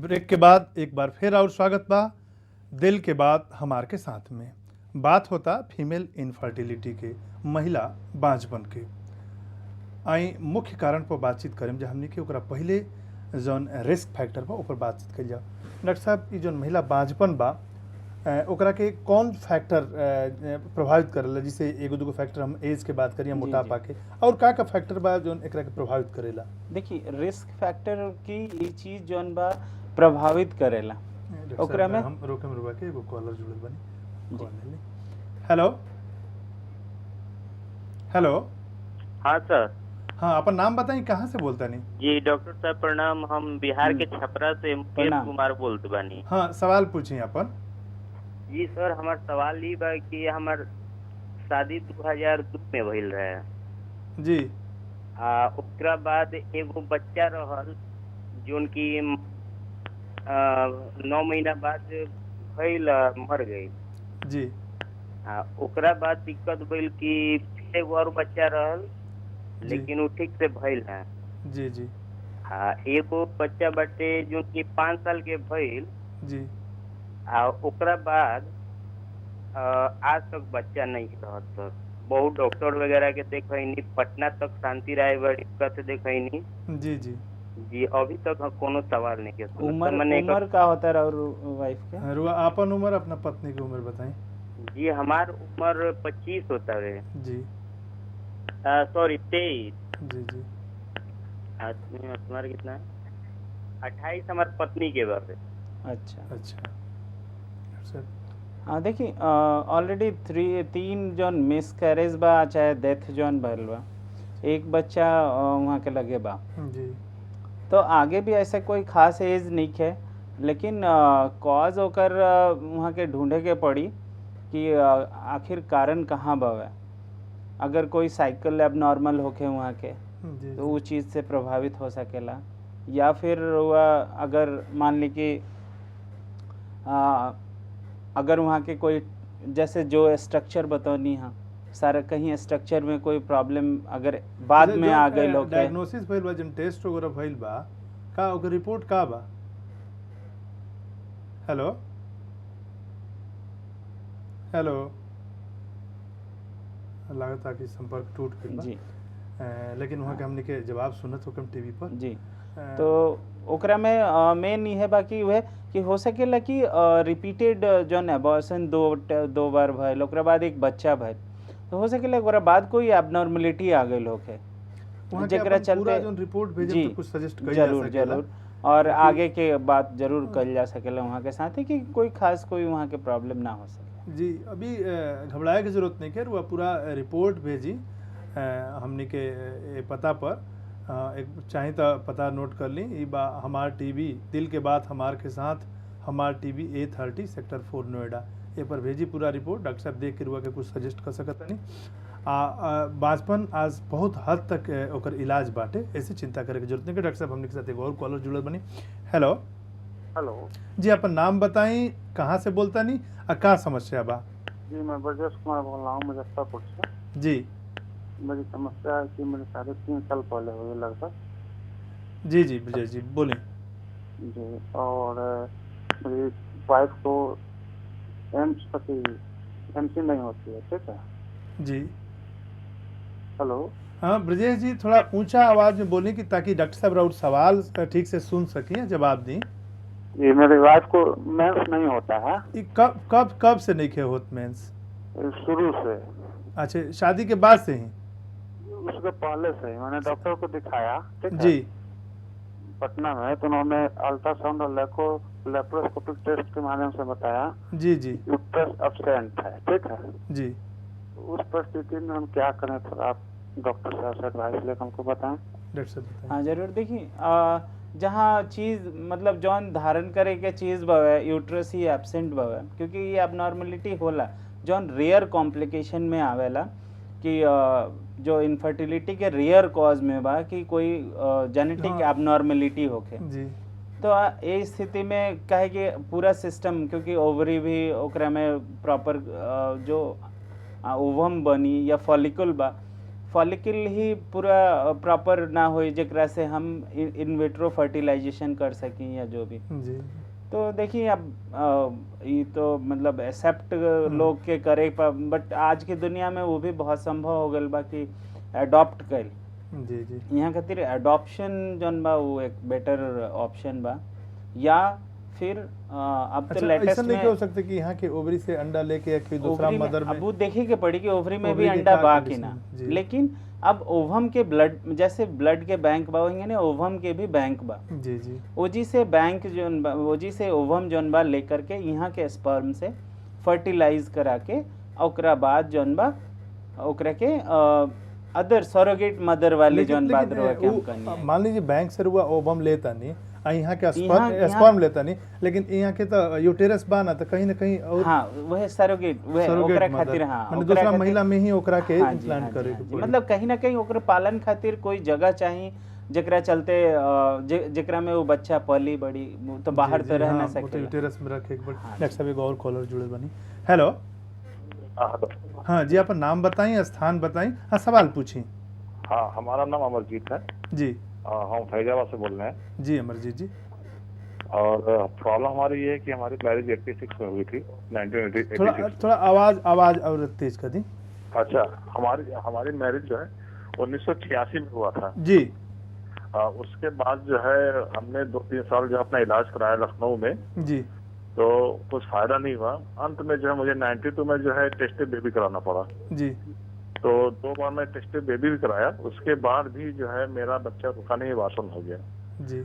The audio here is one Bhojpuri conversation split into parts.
ब्रेक के बाद एक बार फिर और स्वागत बा दिल के बात हमार के साथ में। बात होता फीमेल इनफर्टिलिटी के, महिला बांझपन के। आई मुख्य कारण पर बातचीत करें जब हमने के ओकरा पहले जौन रिस्क फैक्टर बा ऊपर बातचीत कल जाओ। डॉक्टर साहब, ये जौन महिला बांझपन बा ओकरा के कौन फैक्टर प्रभावित करेला? जिसे एगो दूगो फैक्टर हम एज के बात करिए, मोटापा के, और का फैक्टर बा जौन एकरा के प्रभावित करेला? देखिए, रिस्क फैक्टर की ये चीज जौन बा प्रभावित करेला ओकरा में हम रोके रुका के एगो कॉलर जुड़ल बनी। कॉल ले ली। Hello hello. हाँ सर। हाँ, अपन नाम बताई, कहाँ से बोलता नहीं? जी डॉक्टर साहब प्रणाम, हम बिहार के छपरा से मुकेश कुमार बोलते बानी। हाँ, सवाल पूछिए अपन। जी सर, हमार सवाल ई बा कि हमार शादी 2002 में भइल रहे जी। ओकरा बाद एगो बच्चा रहल जोन की 9 महीना बाद भइल मर गई जी। ओकरा बाद दिक्कत भइल कि फिर एगो और बच्चा रहल लेकिन वो ठीक से भइल है। जी जी। एगो बच्चा बाटे जो कि 5 साल के भइल जी। ओकरा बाद आज तक बच्चा नहीं रहत सर। बहुत डॉक्टर वगैरह के देखनी, पटना तक शांति राय बड़ी से देखनी। जी जी जी, अभी तक कोनो सवाल नहीं के। उम्र का होता है और वाइफ के? रुआ आपन उम्र, अपना पत्नी की उम्र बताएं। जी, हमार उम्र 25 होता है जी। सॉरी 23। जी जी। तुम्हारा कितना है? 28 हमारे पत्नी के बारे। अच्छा अच्छा सर। हाँ, देखिए ऑलरेडी 3 जौन मिसकैरेज बा चाहे डेथ जौन भइल बा, एक बच्चा वहाँ के लगे बा। जी। तो आगे भी ऐसा कोई खास एज नहीं है, लेकिन कॉज होकर वहाँ के ढूंढे के पड़ी कि आखिर कारण कहाँ बावे। अगर कोई साइकिल एबनॉर्मल होके वहाँ के तो वो चीज़ से प्रभावित हो सकेला, या फिर वह अगर मान ली कि अगर वहाँ के कोई जैसे जो स्ट्रक्चर बतौनी है सारा, कहीं स्ट्रक्चर में कोई प्रॉब्लम अगर बाद में आ गई लोग डायग्नोसिस भइल बा, जन टेस्ट वगैरह भइल बा, का ओकर रिपोर्ट का बा? Hello hello. लागत कि संपर्क टूट गइल बा। जी। लेकिन वहाँ के हमने के जवाब सुनत होकम टीवी पर। जी। तो ओकरा में मेन ये है बाकी वह कि हो सकेला कि रिपीटेड जौन एबॉर्शन दो बार भइल, ओकरा बाद एक बच्चा भइल, तो हो सकेला ओकरा बाद कोई एबनॉर्मलिटी आ गई होके, जेकरा चलते जो रिपोर्ट भेजे तो कुछ सजेस्ट कर जरूर और आगे के बात जरूर कल जा सकेला वहाँ के साथ ही कि कोई खास कोई वहाँ के प्रॉब्लम ना हो सके। जी, अभी घबराए की जरूरत नहीं है, वो पूरा रिपोर्ट भेजी हमने के पता पर। एक चाहे तो पता नोट कर ली, ये बा हमार टीवी दिल के बात हमार के साथ, हमार टीवी A30 सेक्टर 4 नोएडा, ये पर भेजी पूरा रिपोर्ट। डॉक्टर साहब देख के रुआ के कुछ सजेस्ट कर सकता नहीं। बांझपन आज बहुत हद तक ओकर इलाज बाटे, ऐसे चिंता करे की जरूरत नहीं। डॉक्टर साहब हमने के साथ एक और कॉलर जुड़ल बनी। हेलो हेलो जी, अपन नाम बताई, कहाँ से बोलता नहीं और का समस्या बा? जी, मैं ब्रजेश कुमार बोल रहा हूँ मुजफ्फरपुर से। जी। मेरी समस्या है कि मेरी शादी 3 साल पहले हुई लगभग। जी जी ब्रजेश जी बोले। जी, और मेरी वाइफ को एमसी नहीं होती है, ठीक है जी। हेलो। हाँ ब्रजेश जी, थोड़ा ऊंचा आवाज में बोलें कि ताकि डॉक्टर साहब राउत सवाल ठीक से सुन सकें, जवाब दें। जी, मेरी वाइफ को मेंस नहीं होता है। कब कब कब से नहीं खे होत मेंस? शुरू से। अच्छा, शादी के बाद से ही? उसके पहले से ही मैंने डॉक्टर को दिखाया, ठीक है, जी, पटना में, तो उन्होंने अल्ट्रासाउंड और लेप्रोस्कोपिक टेस्ट के माध्यम से बताया जी जी यूट्रस एब्सेंट है, ठीक है जी। उस परिस्थिति में हम क्या करें, थोड़ा आप डॉक्टर साहब से एडवाइस लेकर हमको बताएं। डॉक्टर साहब बताएं। हाँ जरूर। देखिए, जहाँ चीज़ मतलब जौन धारण करे के चीज़ बवे यूट्रस ही एब्सेंट बवे, क्योंकि ये एबनॉर्मलिटी होला जौन रेयर कॉम्प्लिकेशन में आवेला कि जो इनफर्टिलिटी के रेयर कॉज में बा कि कोई जेनेटिक एबनॉर्मलिटी होके। जी। तो ये स्थिति में कहे कि पूरा सिस्टम, क्योंकि ओवरी भी ओकरा में प्रॉपर जो ओवम बनी या फॉलिकल बा, फॉलिकल ही पूरा प्रॉपर ना हो जेकरा से हम इन विट्रो फर्टिलाइजेशन कर सकें या जो भी। जी तो देखिए अब ये तो मतलब एक्सेप्ट लोग के करे बट आज की दुनिया में वो भी बहुत संभव हो गल बा कि अडॉप्ट कर जी जी यहाँ खातिर अडॉप्शन जौन बा वो एक बेटर ऑप्शन बा। या फिर अब तो अच्छा, लेटेस्ट ऐसा नहीं में हो सकता कि यहाँ के ओवरी से अंडा लेके या कोई दूसरा ओवरी में मदर में अब वो देखे के पड़ी कि ओवरी में भी ओवरी के अंडा का बा कि condition ना। है, जी। लेकिन अब ओवम के ब्लड जैसे ब्लड के बैंक बा वही ना ओवम के भी बैंक बा। जी जी ओजी से बैंक जोन बा ओजी से ओवम जोन बा लेकर के यहाँ के स्पर्म से फर्टिलाइज करा के ओकरा बाद जोन बा ओकरा के अदर सरोगेट मदर वाली जोन बाद रहा के हम कहनी मान लीजिए बैंक से रुआ ओवम लेता नहीं आ यहाँ के यहाँ- स्पर्म लेता नहीं, लेकिन यहाँ के तो यूटेरस बाना तो कहीं ना कहीं और हाँ वह सरोगेट वह surrogate ओकरा mother, खातिर हाँ माने ओकरा दूसरा खातिर- महिला में ही ओकरा के हाँ जी, इम्प्लांट हाँ जी, करे हाँ के जी। पड़ी। मतलब कहीं ना कहीं ओकरे पालन खातिर कोई जगह चाहिए जेकरा चलते जेकरा में वो बच्चा पली बड़ी वो तो बाहर जी, तो जी, रह हाँ, ना वो तो सके। यूटेरस में रखे के पड़ी। हाँ डॉक्टर साहब एक और कॉलर जुड़े बनी। हेलो, हाँ जी, अपन नाम बताएं, स्थान बताएं, हाँ सवाल पूछी। हाँ, हमारा नाम अमरजीत है। जी हम फैजाबाद से बोल रहे हैं। जी अमरजीत जी। और प्रॉब्लम हमारी ये है कि हमारी मैरिज 86 में हुई थी, 1986। थोड़ा आवाज और तेज कर दी। अच्छा, हमारी मैरिज जो है 1986 में हुआ था। जी उसके बाद जो है हमने 2-3 साल जो अपना इलाज कराया लखनऊ में, जी तो कुछ फायदा नहीं हुआ। अंत में जो है मुझे 92 में जो है टेस्टेड बेबी कराना पड़ा। जी तो 2 बार मैं टेस्टेड बेबी भी कराया, उसके बाद भी जो है मेरा बच्चा रुका नहीं, वासन हो गया। जी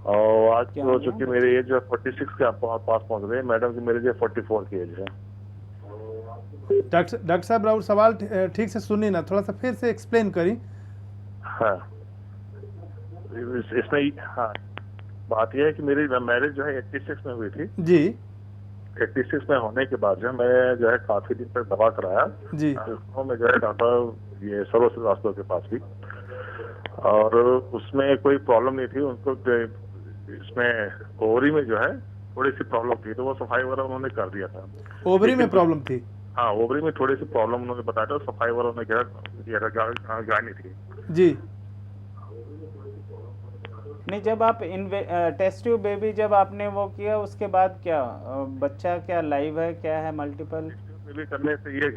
और आज क्या तो हो चूंकि गया? मेरी एज जो है 46 के पास पहुंच गई, मैडम की मेरी जो 44 की एज है। डॉक्टर साहब राउत सवाल ठीक से सुनी ना, थोड़ा सा फिर से एक्सप्लेन करी। हाँ, इसमें हाँ बात यह है कि मेरी मैरिज जो है 86 में हुई थी। जी 86 में होने के बाद जो है मैं जो है काफी दिन तक दवा कराया जी लखनऊ में, जो है डॉक्टर ये सरोज श्रीवास्तव के पास भी, और उसमें कोई प्रॉब्लम नहीं थी उनको। इसमें ओवरी में जो है थोड़ी सी प्रॉब्लम थी, तो वो सफाई वगैरह उन्होंने कर दिया था। ओवरी में प्रॉब्लम थी। हाँ, ओवरी में थोड़ी सी प्रॉब्लम उन्होंने बताया था, सफाई वगैरह उन्होंने गानी थी। जी नहीं जब आप टेस्ट ट्यूब बेबी जब आपने वो किया उसके बाद क्या बच्चा क्या लाइव है क्या है मल्टीपल? बेबी करने से ये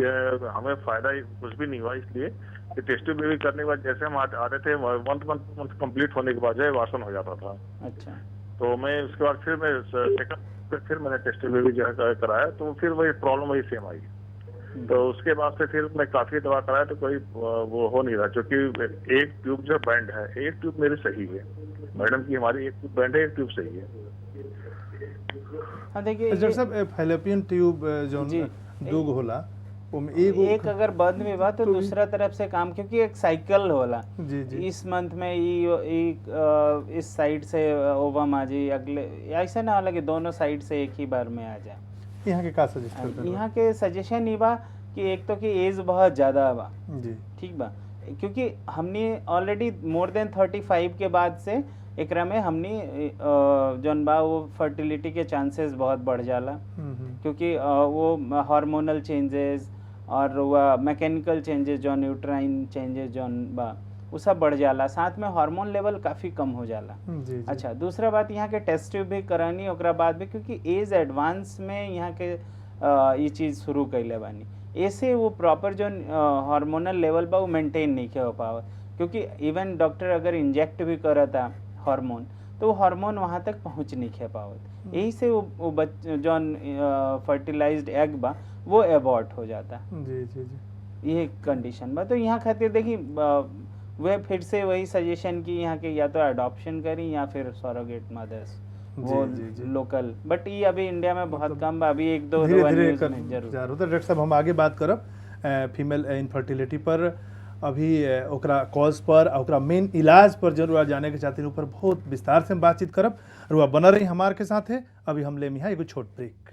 हमें फायदा कुछ भी नहीं हुआ, इसलिए कि टेस्ट ट्यूब बेबी करने के बाद जैसे हम आते थे मंथ कंप्लीट होने के बाद जो है वासन हो जाता था। अच्छा तो मैं उसके बाद फिर मैंने टेस्ट ट्यूब बेबी जो है कराया, तो फिर वही प्रॉब्लम वही सेम आई। तो उसके बाद से फिर मैं काफी दवा कराया तो कोई वो हो नहीं रहा, क्योंकि एक ट्यूब जो बैंड है, एक ट्यूब मेरी सही है, मैडम की हमारी एक ट्यूब बैंड है, एक ट्यूब सही है। हाँ देखिए डॉक्टर साहब फैलोपियन ट्यूब जो जी। दूग होला ओमे एक अगर बंद भी बा तो दूसरा तरफ से काम, क्योंकि एक साइकिल होला। जी जी इस मंथ में इस साइड से ओवम आ जाए, अगले ऐसा ना होला कि दोनों साइड से एक ही बार में आ जाए। यहाँ के का सजेस्ट करते हैं? यहाँ के सजेशन ये बा कि एक तो कि एज बहुत ज़्यादा बा, जी ठीक बा, क्योंकि हमने ऑलरेडी मोर देन 35 के बाद से एकरा में हमने जौन बा वो फर्टिलिटी के चांसेस बहुत बढ़ जाला, क्योंकि वो हार्मोनल चेंजेस और वह मैकेनिकल चेंजेस जौन यूट्राइन चेंजेस जौन बा वो सब बढ़ जाला, साथ में हार्मोन लेवल काफ़ी कम हो जाला। जी जी अच्छा, दूसरा बात यहाँ के टेस्ट ट्यूब भी करानी ओकरा बाद भी, क्योंकि एज एडवांस में यहाँ के ये चीज़ शुरू कैले बानी, ऐसे वो प्रॉपर जो हार्मोनल लेवल बा वो मेंटेन नहीं हो पावा, क्योंकि इवन डॉक्टर अगर इंजेक्ट भी करता हार्मोन तो वो हार्मोन वहाँ तक पहुँच नहीं खे पावत, यही से वो जौन फर्टिलाइज्ड एग बा वो एबॉर्ट हो जाता। जी जी जी ये कंडीशन बा। तो यहाँ खातिर देखी वे फिर से वही सजेशन की यहाँ के या तो अडॉप्शन करी या फिर सरोगेट मदर्स वो जी। लोकल, बट ये अभी इंडिया में बहुत कम बा, अभी एक दो धीरे धीरे न्यूज़ कर में जरूर। जा रहा था। डॉक्टर साहब हम आगे बात करब फीमेल इनफर्टिलिटी पर, अभी ओकरा कॉज पर ओकरा मेन इलाज पर जरूर जाने के चाहते हैं, ऊपर बहुत विस्तार से हम बातचीत करब। रुआ बना रही हमारे के साथ है। अभी हम ले मिहा एगो छोट ब्रेक।